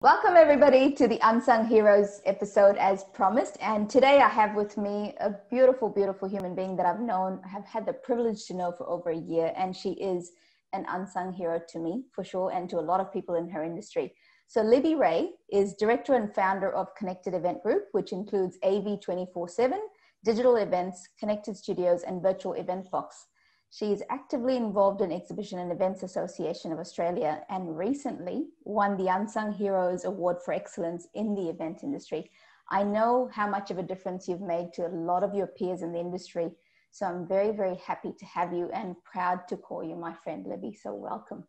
Welcome everybody to the Unsung Heroes episode as promised. And today I have with me a beautiful, beautiful human being that have had the privilege to know for over a year. And she is an unsung hero to me for sure, and to a lot of people in her industry. So Libbie Ray is director and founder of Connected Event Group, which includes AV 24/7, digital events, connected studios, and virtual event box. She is actively involved in Exhibition and Events Association of Australia and recently won the Unsung Heroes Award for Excellence in the event industry. I know how much of a difference you've made to a lot of your peers in the industry. So I'm very, very happy to have you and proud to call you my friend, Libbie. So welcome.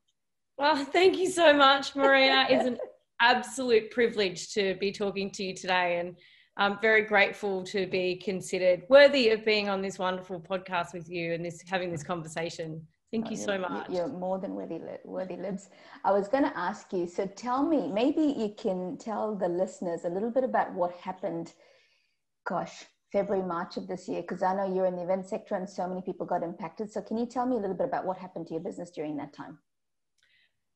Well, thank you so much, Maria. It's an absolute privilege to be talking to you today. And I'm very grateful to be considered worthy of being on this wonderful podcast with you and having this conversation. Thank you so much. You're more than worthy, Libs. I was going to ask you, so tell me, maybe you can tell the listeners a little bit about what happened, February, March of this year, because I know you're in the event sector and so many people got impacted. So can you tell me a little bit about what happened to your business during that time?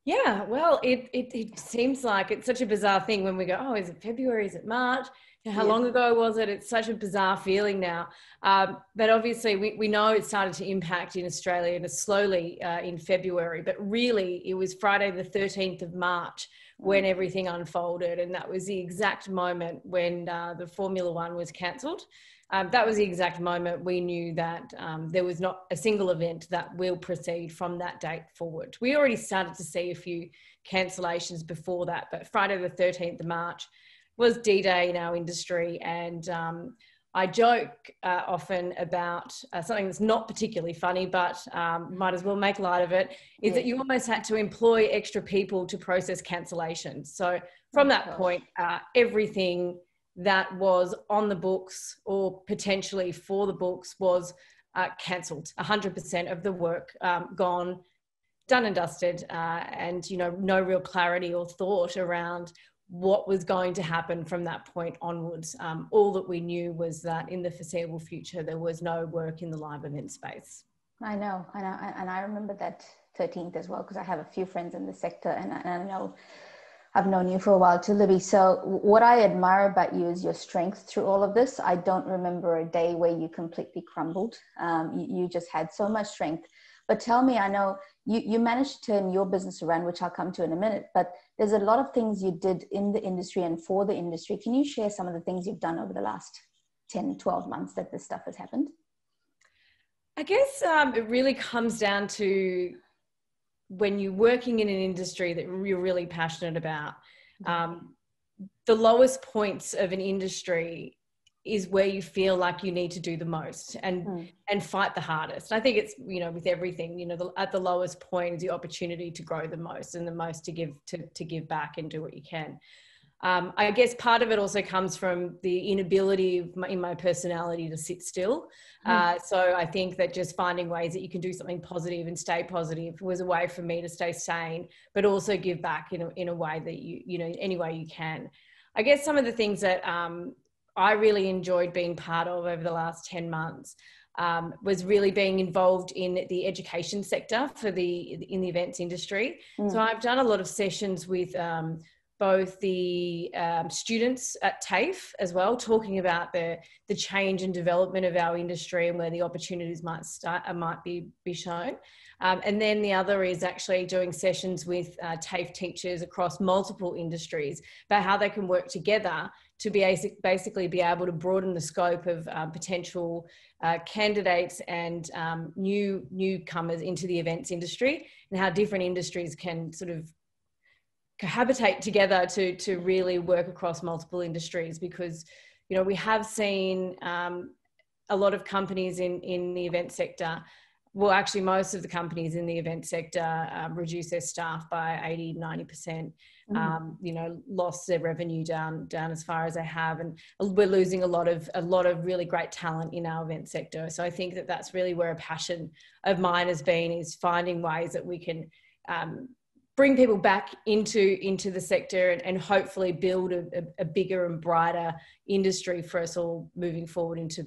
Yeah, well, it seems like it's such a bizarre thing when we go, oh, is it February? Is it March? How long ago was it? It's such a bizarre feeling now. But obviously we know it started to impact in Australia and slowly in February, but really it was Friday the 13th of March when everything unfolded. And that was the exact moment when the Formula One was cancelled. That was the exact moment we knew that there was not a single event that will proceed from that date forward. We already started to see a few cancellations before that, but Friday the 13th of March was D-Day in our industry. And I joke often about something that's not particularly funny, but might as well make light of it, is that you almost had to employ extra people to process cancellations. So from that point, everything that was on the books or potentially for the books was cancelled. 100% of the work gone, done and dusted, and no real clarity or thought around what was going to happen from that point onwards. All that we knew was that in the foreseeable future there was no work in the live event space. I know, and I remember that 13th as well, because I have a few friends in the sector, and I know I've known you for a while too, Libbie. So what I admire about you is your strength through all of this. I don't remember a day where you completely crumbled. You just had so much strength. But tell me, I know you managed to turn your business around, which I'll come to in a minute, but there's a lot of things you did in the industry and for the industry. Can you share some of the things you've done over the last 10, 12 months that this stuff has happened? I guess it really comes down to when you're working in an industry that you're really passionate about, the lowest points of an industry is where you feel like you need to do the most and fight the hardest. I think it's, with everything, at the lowest point is the opportunity to grow the most and the most to give back and do what you can. I guess part of it also comes from the inability in my personality to sit still. So I think that just finding ways that you can do something positive and stay positive was a way for me to stay sane, but also give back in a way that any way you can. I guess some of the things that I really enjoyed being part of over the last 10 months was really being involved in the education sector in the events industry. So I've done a lot of sessions with both the students at TAFE as well, talking about the change and development of our industry and where the opportunities might be shown. And then the other is actually doing sessions with TAFE teachers across multiple industries about how they can work together to basically be able to broaden the scope of potential candidates and newcomers into the events industry, and how different industries can sort of cohabitate together to really work across multiple industries. Because we have seen a lot of companies in the event sector, well, actually most of the companies in the event sector reduce their staff by 80-90%, lost their revenue down as far as they have, and we're losing a lot of really great talent in our event sector. So I think that that's really where a passion of mine has been, is finding ways that we can bring people back into the sector and hopefully build a bigger and brighter industry for us all moving forward into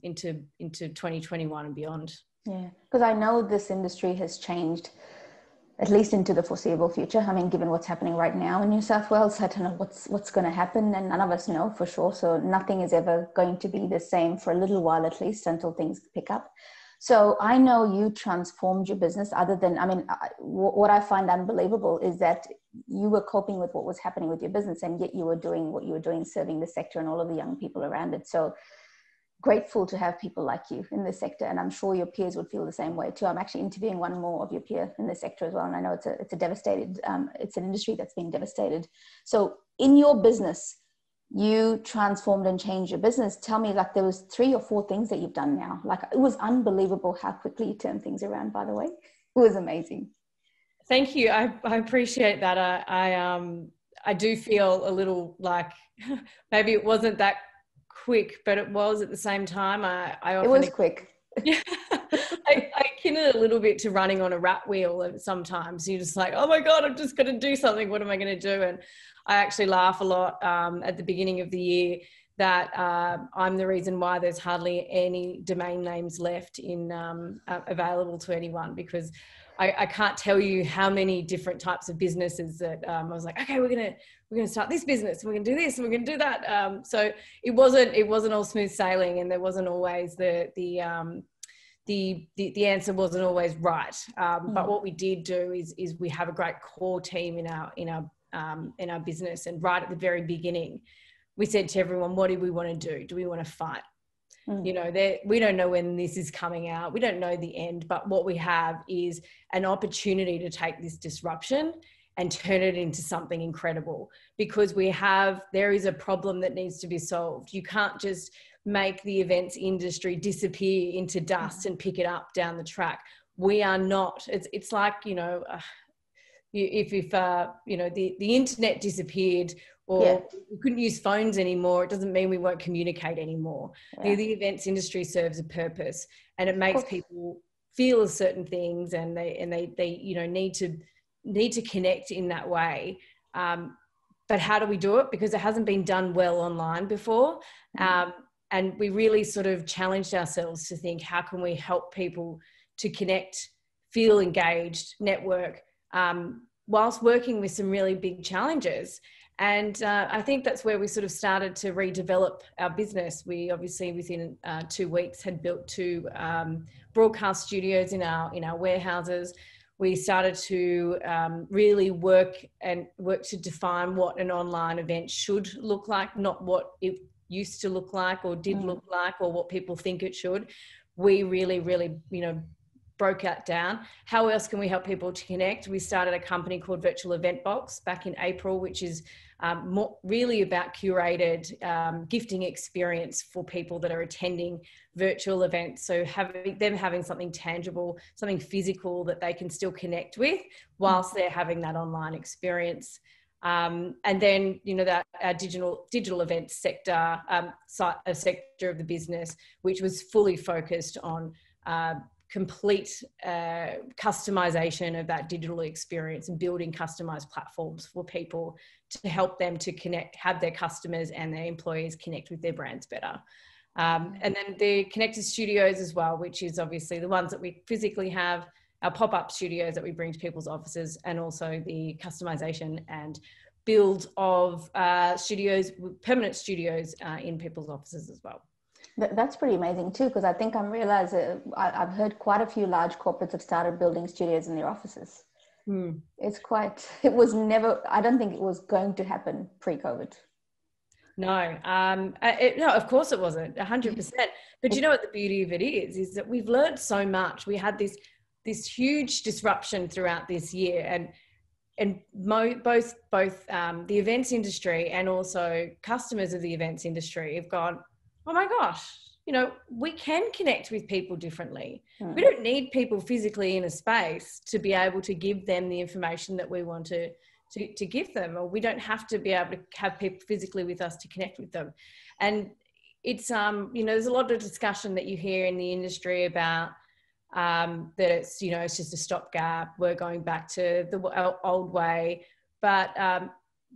2021 and beyond. Yeah, because I know this industry has changed at least into the foreseeable future. I mean, given what's happening right now in New South Wales, I don't know what's going to happen, and none of us know for sure. So nothing is ever going to be the same for a little while, at least, until things pick up. So I know you transformed your business. Other than, I mean, what I find unbelievable is that you were coping with what was happening with your business, and yet you were doing what you were doing, serving the sector and all of the young people around it. So grateful to have people like you in the sector, and I'm sure your peers would feel the same way too. I'm actually interviewing one more of your peer in the sector as well, and I know it's a devastated, it's an industry that's been devastated. So in your business, you transformed and changed your business. Tell me, like, there was 3 or 4 things that you've done now. Like, it was unbelievable how quickly you turned things around, by the way. It was amazing. Thank you. I appreciate that. I do feel a little like maybe it wasn't that quick, but it was at the same time. I often, it was quick. Yeah, I akin it a little bit to running on a rat wheel. Sometimes you're just like, oh my God, I'm just going to do something. What am I going to do? And I actually laugh a lot at the beginning of the year that I'm the reason why there's hardly any domain names left in available to anyone, because I can't tell you how many different types of businesses that I was like, okay, we're gonna start this business, and we're gonna do this, and we're gonna do that. So it wasn't all smooth sailing, and there wasn't always the answer wasn't always right. But what we did do is we have a great core team in our business, and right at the very beginning, we said to everyone, what do we want to do? Do we want to fight? You know, we don't know when this is coming out. We don't know the end, but what we have is an opportunity to take this disruption and turn it into something incredible, because there is a problem that needs to be solved. You can't just make the events industry disappear into dust and pick it up down the track. We are not, it's like, you know, if you know, the internet disappeared, or we couldn't use phones anymore, it doesn't mean we won't communicate anymore. The events industry serves a purpose, and it makes people feel certain things, and they you know, need to connect in that way. But how do we do it? Because it hasn't been done well online before. And we really sort of challenged ourselves to think, how can we help people to connect, feel engaged, network, whilst working with some really big challenges. And I think that's where we sort of started to redevelop our business. We obviously within 2 weeks had built 2 broadcast studios in our warehouses. We started to really work to define what an online event should look like, not what it used to look like or did look like, or what people think it should. We really, you know, broke that down. How else can we help people to connect? We started a company called Virtual Event Box back in April, which is really about curated gifting experience for people that are attending virtual events. So having something tangible, something physical that they can still connect with whilst they're having that online experience. And then, you know, that our digital events sector, a sector of the business, which was fully focused on complete customization of that digital experience and building customized platforms for people to help them to connect, have their customers and their employees connect with their brands better. And then the connected studios as well, which is obviously the ones that we physically have, our pop-up studios that we bring to people's offices, and also the customization and build of studios, permanent studios in people's offices as well. That's pretty amazing too, because I think I'm realizing I've heard quite a few large corporates have started building studios in their offices. It was never, I don't think it was going to happen pre-COVID. No, no, of course it wasn't 100%. But you know what the beauty of it is that we've learned so much. We had this huge disruption throughout this year, and both the events industry and also customers of the events industry have gone, oh my gosh, you know, we can connect with people differently. We don't need people physically in a space to be able to give them the information that we want to give them, or we don't have to be able to have people physically with us to connect with them. And it's, you know, there's a lot of discussion that you hear in the industry about that it's, you know, it's just a stopgap. We're going back to the old way. But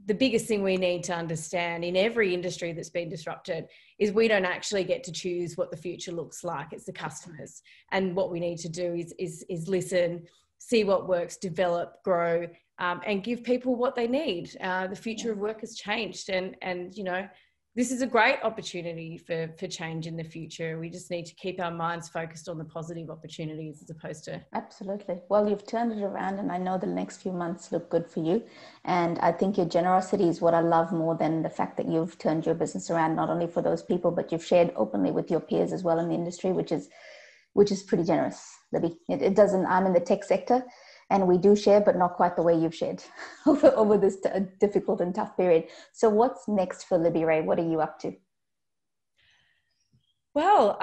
the biggest thing we need to understand in every industry that's been disrupted is we don't actually get to choose what the future looks like. It's the customers. And what we need to do is listen, see what works, develop, grow, and give people what they need. The future of work has changed, and you know, this is a great opportunity for change in the future. We just need to keep our minds focused on the positive opportunities as opposed to... Absolutely. Well, you've turned it around, and I know the next few months look good for you. And I think your generosity is what I love more than the fact that you've turned your business around, not only for those people, but you've shared openly with your peers as well in the industry, which is pretty generous, Libbie. It doesn't, I'm in the tech sector, and we do share, but not quite the way you've shared over this difficult and tough period. So what's next for Libbie Ray? What are you up to? Well,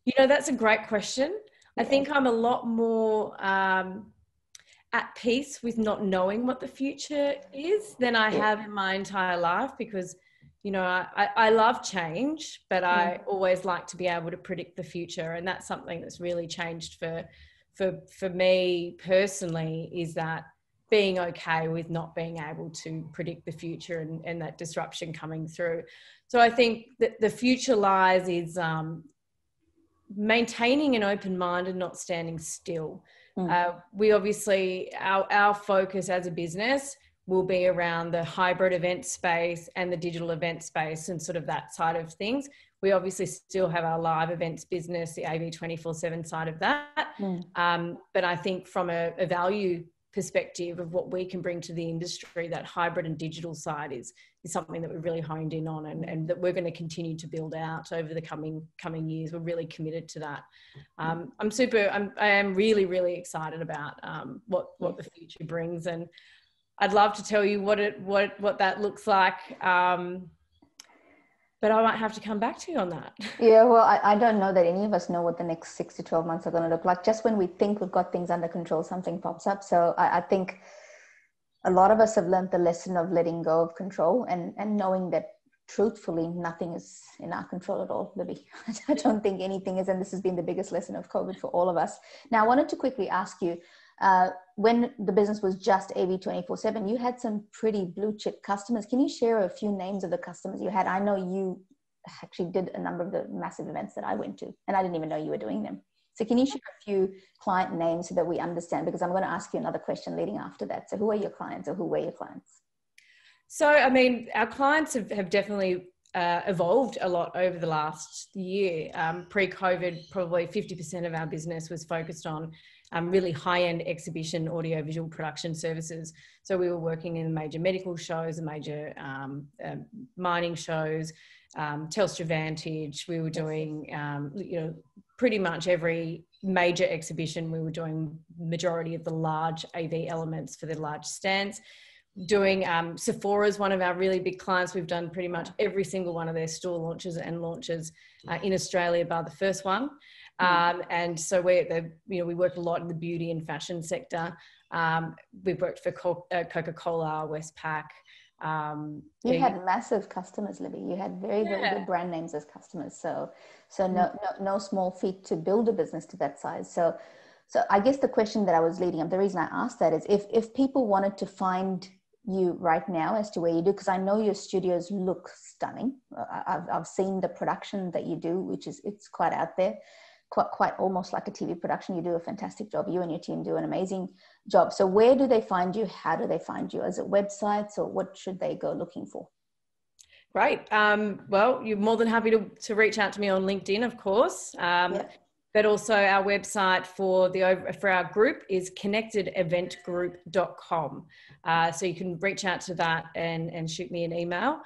you know, that's a great question. I think I'm a lot more at peace with not knowing what the future is than I have in my entire life, because, you know, I love change, but I always like to be able to predict the future. And that's something that's really changed for me personally, is that being okay with not being able to predict the future and that disruption coming through. So I think that the future lies is maintaining an open mind and not standing still. We obviously, our focus as a business will be around the hybrid event space and the digital event space and sort of that side of things. We obviously still have our live events business, the AV 24/7 side of that. But I think from a value perspective of what we can bring to the industry, that hybrid and digital side is something that we're really honed in on, and that we're going to continue to build out over the coming years. We're really committed to that. I am really, really excited about what the future brings, and I'd love to tell you what that looks like. But I might have to come back to you on that. Yeah, well, I don't know that any of us know what the next 6 to 12 months are going to look like. Just when we think we've got things under control, something pops up. So I think a lot of us have learned the lesson of letting go of control and knowing that truthfully, nothing is in our control at all, Libbie. I don't think anything is, and this has been the biggest lesson of COVID for all of us. Now, I wanted to quickly ask you, when the business was just AV 24/7, you had some pretty blue chip customers. Can you share a few names of the customers you had? I know you actually did a number of the massive events that I went to, and I didn't even know you were doing them. So can you share a few client names so that we understand? Because I'm going to ask you another question leading after that. So who are your clients, or who were your clients? So, I mean, our clients have definitely evolved a lot over the last year. Pre-COVID, probably 50% of our business was focused on really high-end exhibition audiovisual production services. So we were working in major medical shows and major mining shows, Telstra Vantage. We were doing, you know, pretty much every major exhibition. We were doing majority of the large AV elements for the large stands. Doing Sephora is one of our really big clients. We've done pretty much every single one of their store launches and launches in Australia, bar the first one. And so we work a lot in the beauty and fashion sector. We've worked for Coca-Cola, Westpac. You had massive customers, Libbie. You had very, very good brand names as customers. So no small feat to build a business to that size. So I guess the question that I was leading up, the reason I asked that is if people wanted to find you right now as to where you do, because I know your studios look stunning. I've seen the production that you do, it's quite out there, quite almost like a TV production. You do a fantastic job. You and your team do an amazing job. So where do they find you? How do they find you? Is it websites, or what should they go looking for? Great. Well, you're more than happy to reach out to me on LinkedIn, of course. But also our website for our group is connectedeventgroup.com. So you can reach out to that and shoot me an email.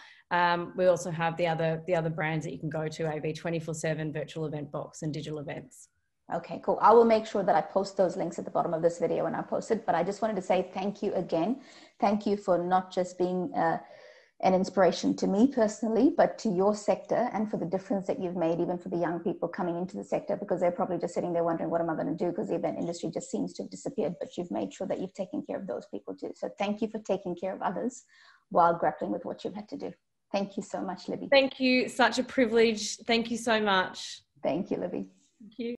We also have the other brands that you can go to: AV 24/7, Virtual Event Box, and Digital Events. Okay, cool. I will make sure that I post those links at the bottom of this video when I post it. But I just wanted to say thank you again. Thank you for not just being an inspiration to me personally, but to your sector, and for the difference that you've made even for the young people coming into the sector, because they're probably just sitting there wondering, what am I going to do? Because the event industry just seems to have disappeared, but you've made sure that you've taken care of those people too. So thank you for taking care of others while grappling with what you've had to do. Thank you so much, Libbie. Thank you. Such a privilege. Thank you so much. Thank you, Libbie. Thank you.